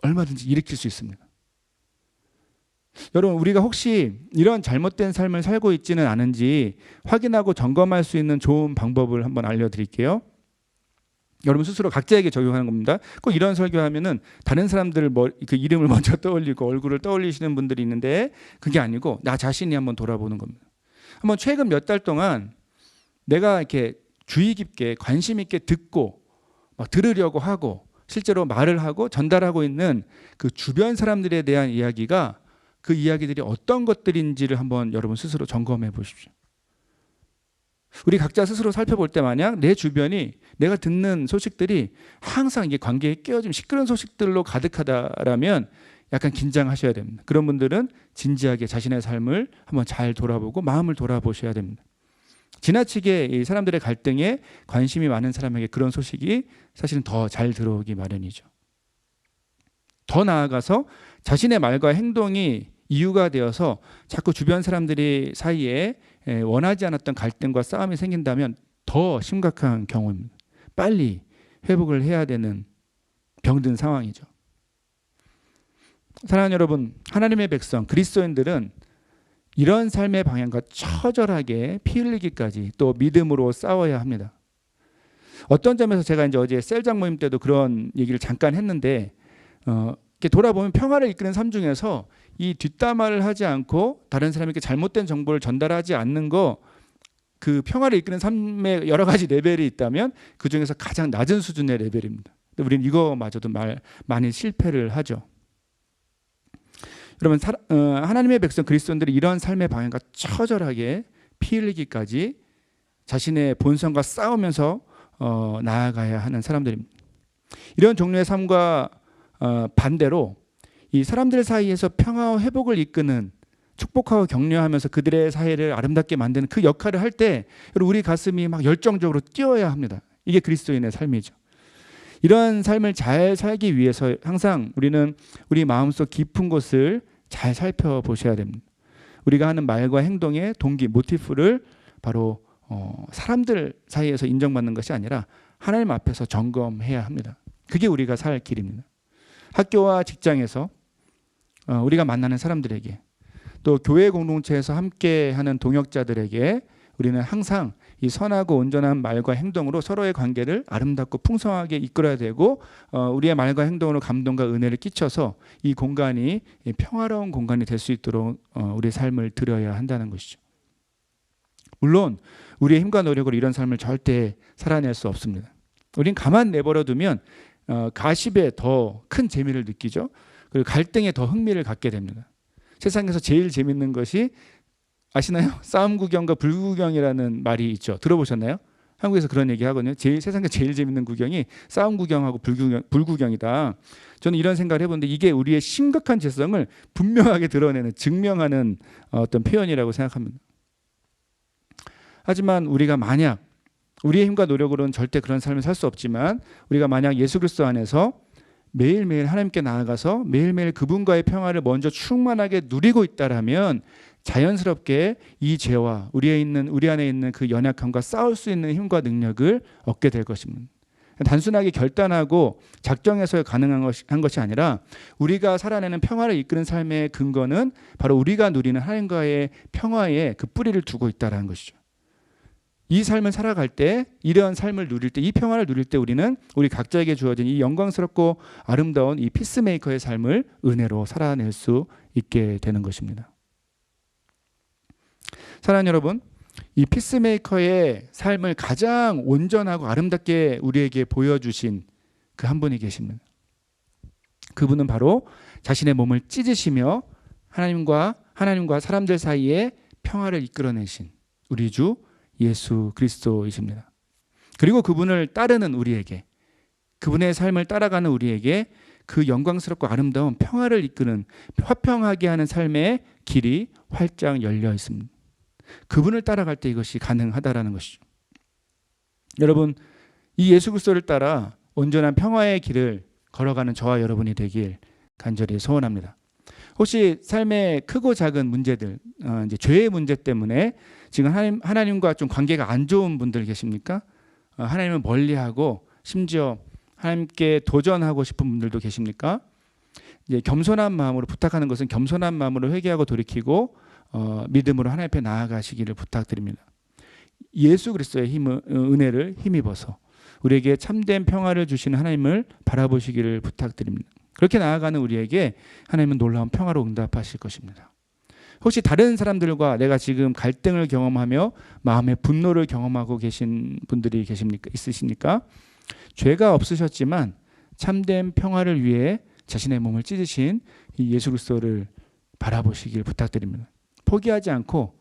얼마든지 일으킬 수 있습니다. 여러분, 우리가 혹시 이런 잘못된 삶을 살고 있지는 않은지 확인하고 점검할 수 있는 좋은 방법을 한번 알려드릴게요. 여러분 스스로 각자에게 적용하는 겁니다. 꼭 이런 설교하면은 다른 사람들 그 이름을 먼저 떠올리고 얼굴을 떠올리시는 분들이 있는데, 그게 아니고 나 자신이 한번 돌아보는 겁니다. 한번 최근 몇 달 동안 내가 이렇게 주의 깊게 관심 있게 듣고 막 들으려고 하고 실제로 말을 하고 전달하고 있는 그 주변 사람들에 대한 이야기가, 그 이야기들이 어떤 것들인지를 한번 여러분 스스로 점검해 보십시오. 우리 각자 스스로 살펴볼 때 만약 내 주변이, 내가 듣는 소식들이 항상 이게 관계에 끼어진 시끄러운 소식들로 가득하다라면 약간 긴장하셔야 됩니다. 그런 분들은 진지하게 자신의 삶을 한번 잘 돌아보고 마음을 돌아보셔야 됩니다. 지나치게 이 사람들의 갈등에 관심이 많은 사람에게 그런 소식이 사실은 더 잘 들어오기 마련이죠. 더 나아가서 자신의 말과 행동이 이유가 되어서 자꾸 주변 사람들이 사이에 원하지 않았던 갈등과 싸움이 생긴다면 더 심각한 경우입니다. 빨리 회복을 해야 되는 병든 상황이죠. 사랑하는 여러분, 하나님의 백성 그리스도인들은 이런 삶의 방향과 처절하게 피 흘리기까지 또 믿음으로 싸워야 합니다. 어떤 점에서 제가 이제 어제 셀장 모임 때도 그런 얘기를 잠깐 했는데, 이렇게 돌아보면 평화를 이끄는 삶 중에서 이 뒷담화를 하지 않고 다른 사람에게 잘못된 정보를 전달하지 않는 거, 그 평화를 이끄는 삶의 여러 가지 레벨이 있다면 그 중에서 가장 낮은 수준의 레벨입니다. 근데 우리는 이거마저도 많이 실패를 하죠. 여러분, 하나님의 백성 그리스도인들이 이런 삶의 방향과 처절하게 피 흘리기까지 자신의 본성과 싸우면서 나아가야 하는 사람들입니다. 이런 종류의 삶과 반대로 이 사람들 사이에서 평화와 회복을 이끄는, 축복하고 격려하면서 그들의 사회를 아름답게 만드는 그 역할을 할 때 우리 가슴이 막 열정적으로 뛰어야 합니다. 이게 그리스도인의 삶이죠. 이러한 삶을 잘 살기 위해서 항상 우리는 우리 마음속 깊은 곳을 잘 살펴보셔야 됩니다. 우리가 하는 말과 행동의 동기, 모티프를 바로 사람들 사이에서 인정받는 것이 아니라 하나님 앞에서 점검해야 합니다. 그게 우리가 살 길입니다. 학교와 직장에서 우리가 만나는 사람들에게, 또 교회 공동체에서 함께하는 동역자들에게 우리는 항상 이 선하고 온전한 말과 행동으로 서로의 관계를 아름답고 풍성하게 이끌어야 되고, 우리의 말과 행동으로 감동과 은혜를 끼쳐서 이 공간이 평화로운 공간이 될 수 있도록 우리의 삶을 드려야 한다는 것이죠. 물론 우리의 힘과 노력으로 이런 삶을 절대 살아낼 수 없습니다. 우린 가만 내버려 두면 가십에 더 큰 재미를 느끼죠. 그리고 갈등에 더 흥미를 갖게 됩니다. 세상에서 제일 재밌는 것이 아시나요? 싸움 구경과 불구경이라는 말이 있죠. 들어보셨나요? 한국에서 그런 얘기 하거든요. 세상에 제일 재밌는 구경이 싸움 구경하고 불구경이다. 저는 이런 생각을 해봤는데 이게 우리의 심각한 죄성을 분명하게 드러내는, 증명하는 어떤 표현이라고 생각합니다. 하지만 우리가 만약 우리의 힘과 노력으로는 절대 그런 삶을 살 수 없지만, 우리가 만약 예수 그리스도 안에서 매일매일 하나님께 나아가서 매일매일 그분과의 평화를 먼저 충만하게 누리고 있다라면 자연스럽게 이 죄와 우리 안에 있는 그 연약함과 싸울 수 있는 힘과 능력을 얻게 될 것입니다. 단순하게 결단하고 작정해서 가능한 것이 아니라 우리가 살아내는 평화를 이끄는 삶의 근거는 바로 우리가 누리는 하나님과의 평화에 그 뿌리를 두고 있다는 것이죠. 이 삶을 살아갈 때, 이러한 삶을 누릴 때, 이 평화를 누릴 때 우리는 우리 각자에게 주어진 이 영광스럽고 아름다운 이 피스메이커의 삶을 은혜로 살아낼 수 있게 되는 것입니다. 사랑하는 여러분, 이 피스메이커의 삶을 가장 온전하고 아름답게 우리에게 보여주신 그 한 분이 계십니다. 그분은 바로 자신의 몸을 찢으시며 하나님과 사람들 사이에 평화를 이끌어내신 우리 주 예수 그리스도이십니다. 그리고 그분을 따르는 우리에게, 그분의 삶을 따라가는 우리에게 그 영광스럽고 아름다운 평화를 이끄는, 화평하게 하는 삶의 길이 활짝 열려 있습니다. 그분을 따라갈 때 이것이 가능하다라는 것이죠. 여러분, 이 예수 그리스도를 따라 온전한 평화의 길을 걸어가는 저와 여러분이 되길 간절히 소원합니다. 혹시 삶의 크고 작은 문제들, 이제 죄의 문제 때문에 지금 하나님과 좀 관계가 안 좋은 분들 계십니까? 하나님을 멀리하고 심지어 하나님께 도전하고 싶은 분들도 계십니까? 이제 겸손한 마음으로 부탁하는 것은 겸손한 마음으로 회개하고 돌이키고 믿음으로 하나님 앞에 나아가시기를 부탁드립니다. 예수 그리스도의 은혜를 힘입어서 우리에게 참된 평화를 주시는 하나님을 바라보시기를 부탁드립니다. 그렇게 나아가는 우리에게 하나님은 놀라운 평화로 응답하실 것입니다. 혹시 다른 사람들과 내가 지금 갈등을 경험하며 마음의 분노를 경험하고 계신 분들이 있으십니까? 죄가 없으셨지만 참된 평화를 위해 자신의 몸을 찢으신 이 예수 그리스도를 바라보시길 부탁드립니다. 포기하지 않고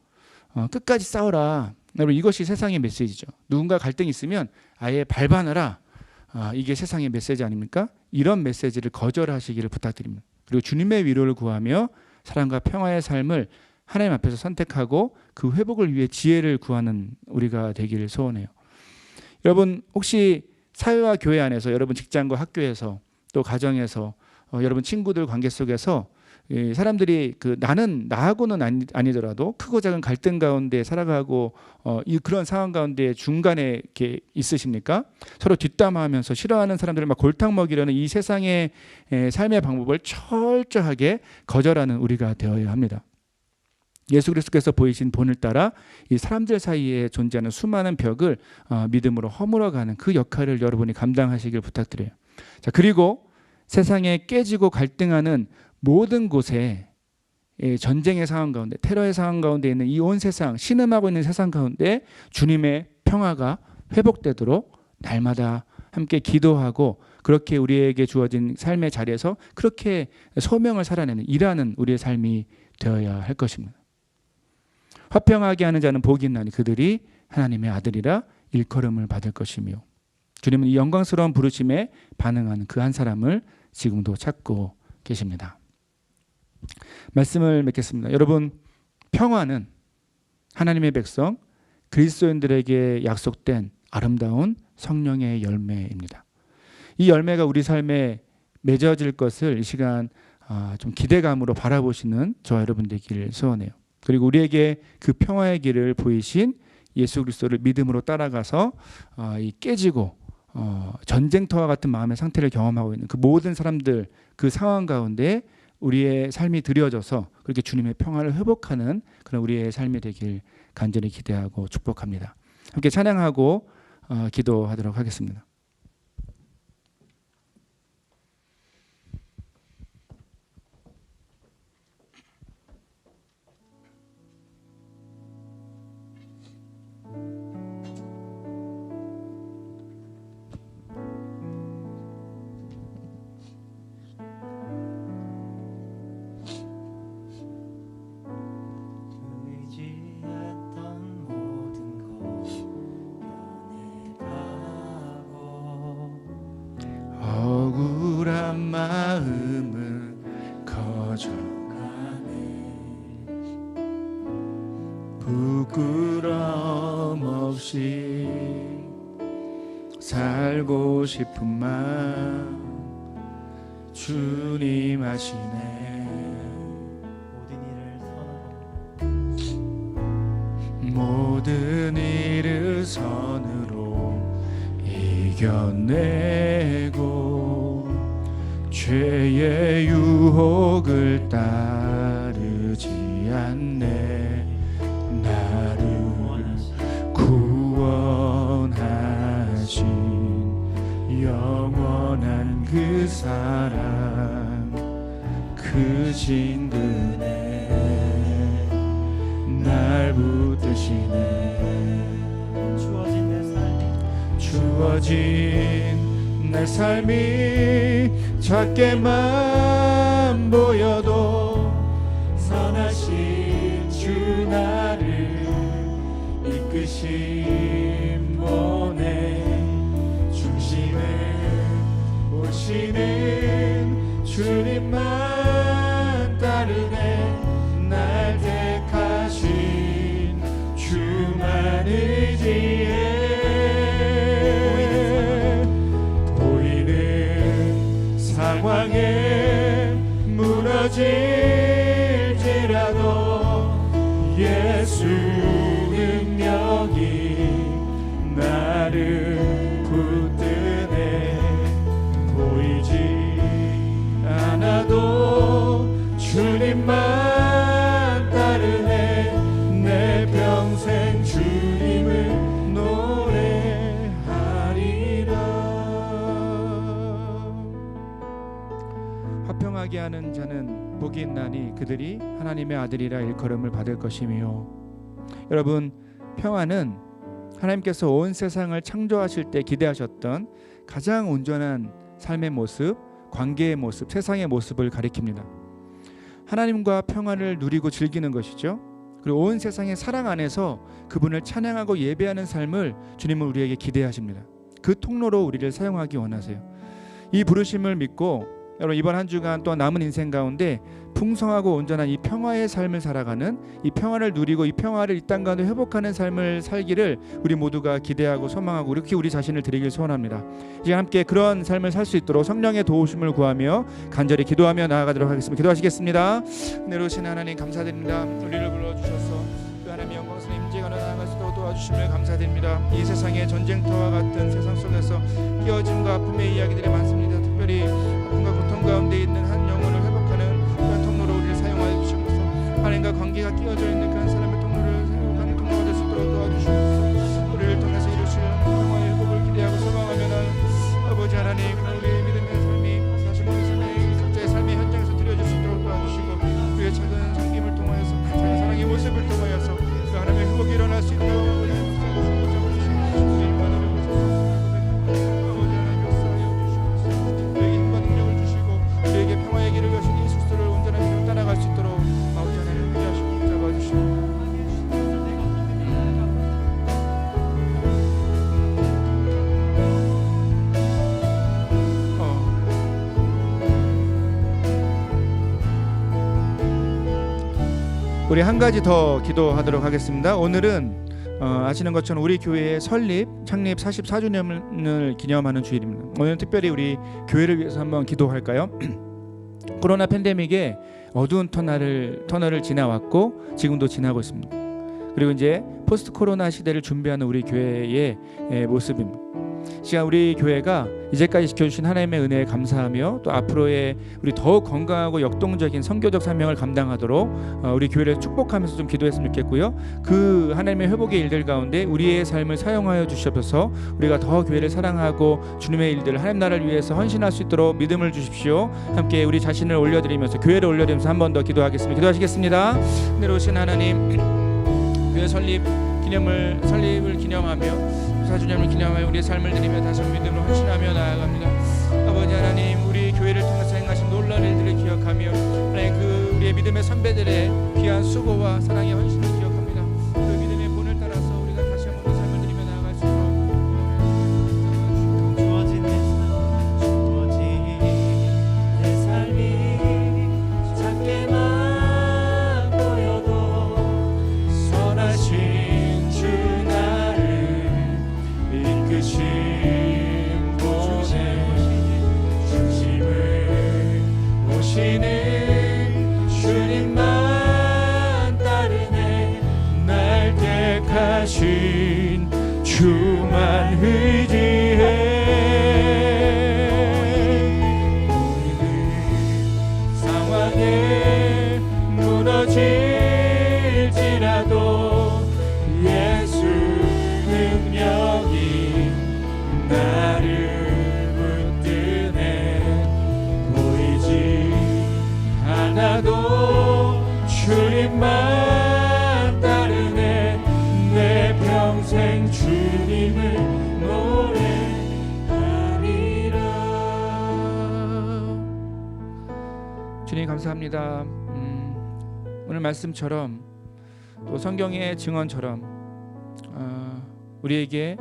끝까지 싸워라. 여러분, 이것이 세상의 메시지죠. 누군가 갈등이 있으면 아예 발반하라. 이게 세상의 메시지 아닙니까? 이런 메시지를 거절하시기를 부탁드립니다. 그리고 주님의 위로를 구하며 사랑과 평화의 삶을 하나님 앞에서 선택하고 그 회복을 위해 지혜를 구하는 우리가 되기를 소원해요. 여러분, 혹시 사회와 교회 안에서, 여러분 직장과 학교에서, 또 가정에서, 여러분 친구들 관계 속에서 사람들이 나는 나하고는 아니더라도 크고 작은 갈등 가운데 살아가고 그런 상황 가운데 중간에 이렇게 있으십니까? 서로 뒷담화하면서 싫어하는 사람들을 막 골탕 먹이려는 이 세상의 삶의 방법을 철저하게 거절하는 우리가 되어야 합니다. 예수 그리스도께서 보이신 본을 따라 이 사람들 사이에 존재하는 수많은 벽을 믿음으로 허물어가는 그 역할을 여러분이 감당하시길 부탁드려요. 자, 그리고 세상에 깨지고 갈등하는 모든 곳에 전쟁의 상황 가운데, 테러의 상황 가운데 있는 이 온 세상, 신음하고 있는 세상 가운데 주님의 평화가 회복되도록 날마다 함께 기도하고, 그렇게 우리에게 주어진 삶의 자리에서 그렇게 소명을 살아내는, 일하는 우리의 삶이 되어야 할 것입니다. 화평하게 하는 자는 복이 있나니 그들이 하나님의 아들이라 일컬음을 받을 것이며, 주님은 이 영광스러운 부르심에 반응하는 그 한 사람을 지금도 찾고 계십니다. 말씀을 맺겠습니다. 여러분, 평화는 하나님의 백성 그리스도인들에게 약속된 아름다운 성령의 열매입니다. 이 열매가 우리 삶에 맺어질 것을 이 시간 좀 기대감으로 바라보시는 저와 여러분 되기를 소원해요. 그리고 우리에게 그 평화의 길을 보이신 예수 그리스도를 믿음으로 따라가서 이 깨지고 전쟁터와 같은 마음의 상태를 경험하고 있는 그 모든 사람들, 그 상황 가운데 우리의 삶이 드려져서 그렇게 주님의 평화를 회복하는 그런 우리의 삶이 되길 간절히 기대하고 축복합니다. 함께 찬양하고 기도하도록 하겠습니다. 억울한 마음은 커져가네. 부끄러움 없이 살고 싶은 마음 주님 아시네. 모든 일을 선으로 이겨내고 죄의 유혹을 따르지 않네. 나를 구원하신 영원한 그 사랑, 그 진근에 날 붙드시네. 주어진 내 삶이 작게만 보여도 선하신 주 나를 이끄심 보내. 중심에 오시는 주님만 따르네. 날 택하신 주만 의지해. 상황에 무너질지라도 예수 능력이 나를 붙드네. 보이지 않아도 주님만 따르네. 내 평생 주님을 노래하리라. 화평하게 하는 자는 복이 있나니 그들이 하나님의 아들이라 일컬음을 받을 것이며. 여러분, 평화는 하나님께서 온 세상을 창조하실 때 기대하셨던 가장 온전한 삶의 모습, 관계의 모습, 세상의 모습을 가리킵니다. 하나님과 평화를 누리고 즐기는 것이죠. 그리고 온 세상의 사랑 안에서 그분을 찬양하고 예배하는 삶을 주님은 우리에게 기대하십니다. 그 통로로 우리를 사용하기 원하세요. 이 부르심을 믿고 여러분, 이번 한 주간 또 남은 인생 가운데 풍성하고 온전한 이 평화의 삶을 살아가는, 이 평화를 누리고 이 평화를 이 땅 가운데 회복하는 삶을 살기를 우리 모두가 기대하고 소망하고 이렇게 우리 자신을 드리길 소원합니다. 이제 함께 그런 삶을 살 수 있도록 성령의 도우심을 구하며 간절히 기도하며 나아가도록 하겠습니다. 기도하시겠습니다. 은혜로우신 하나님 감사드립니다. 우리를 불러주셔서 그 하나님의 영광스러운 임재가 나아갈 수 있도록 도와주심을 감사드립니다. 이 세상의 전쟁터와 같은 세상 속에서 깨어짐과 아픔의 이야기들이 많습니다. 특별히 아픔과 고통 가운데 있는 한 영혼을 회복하는 그런 통로로 우리를 사용하여 주시옵소서. 하나님과 관계가 끼어져 있는 그런 사람의 통로를 회복하는 통로가 될 수 있도록 도와주시옵소서. 우리를 통해서 이루실 평화의 회복을 기대하고 소망하며 나는 아버지 하나님, 우리의 믿음의 삶이 사실 우리 삶의 각자의 삶의 현장에서 드려질 수 있도록 도와주시고 우리의 작은 섬김을 통하여서 작은 사랑의 모습을 통하여서 그 하나님의 회복이 일어날 수 있도록 우리 한 가지 더 기도하도록 하겠습니다. 오늘은 아시는 것처럼 우리 교회의 설립, 창립 44주년을 기념하는 주일입니다. 오늘 특별히 우리 교회를 위해서 한번 기도할까요? 코로나 팬데믹에 어두운 터널을 지나왔고 지금도 지나고 있습니다. 그리고 이제 포스트 코로나 시대를 준비하는 우리 교회의 모습입니다. 시간 우리 교회가 이제까지 지켜주신 하나님의 은혜에 감사하며 또 앞으로의 우리 더욱 건강하고 역동적인 선교적 사명을 감당하도록 우리 교회를 축복하면서 좀 기도했으면 좋겠고요. 그 하나님의 회복의 일들 가운데 우리의 삶을 사용하여 주시옵소서. 우리가 더 교회를 사랑하고 주님의 일들을 하나님 나라를 위해서 헌신할 수 있도록 믿음을 주십시오. 함께 우리 자신을 올려드리면서 교회를 올려드리면서 한 번 더 기도하겠습니다. 기도하시겠습니다. 은혜로우신 하나님, 교회 설립을 기념하며 4주년을 기념하여 우리의 삶을 드리며 다시 믿음으로 헌신하며 나아갑니다. 아버지 하나님, 우리 교회를 통해서 행하신 놀라운 일들을 기억하며 하나님 그 우리의 믿음의 선배들의 귀한 수고와 사랑의 헌신을 기억합니다. 그 믿음의 본을 따라서 우리가 다시 한번 그 삶을 드리며 나아갈 수 있도록 주어진 내 삶이 작게만 보여도 선하신 주 나를 이끄신 분의 중심을 모시는 주님만 따르네. 날 택하신 주만 의지해. 우리는 상황에 무너질지라도 예수 능력이 나를 붙드네. 보이지 않아도 주님만 따르네. 내 평생 주님을 노래하리라. 주님 감사합니다. 오늘 말씀처럼 또 성경의 증언처럼 우리에게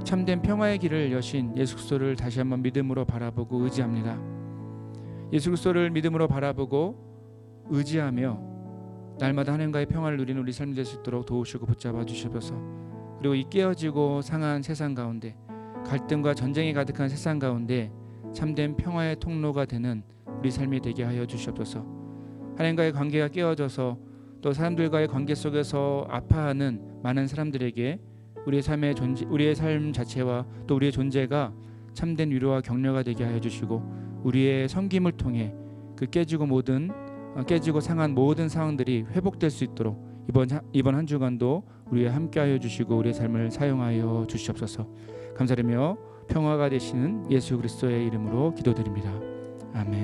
참된 평화의 길을 여신 예수 그리스도를 다시 한번 믿음으로 바라보고 의지합니다. 예수 그리스도를 믿음으로 바라보고 의지하며 날마다 하나님과의 평화를 누리는 우리 삶이 될 수 있도록 도우시고 붙잡아 주시옵소서. 그리고 이 깨어지고 상한 세상 가운데, 갈등과 전쟁이 가득한 세상 가운데 참된 평화의 통로가 되는 우리 삶이 되게 하여 주시옵소서. 하나님과의 관계가 깨어져서 또 사람들과의 관계 속에서 아파하는 많은 사람들에게 우리의 삶 자체와 또 우리의 존재가 참된 위로와 격려가 되게 하여 주시고, 우리의 섬김을 통해 그 깨지고 상한 모든 상황들이 회복될 수 있도록 이번 한 주간도 우리와 함께하여 주시고 우리의 삶을 사용하여 주시옵소서. 감사드리며 평화가 되시는 예수 그리스도의 이름으로 기도드립니다. 아멘.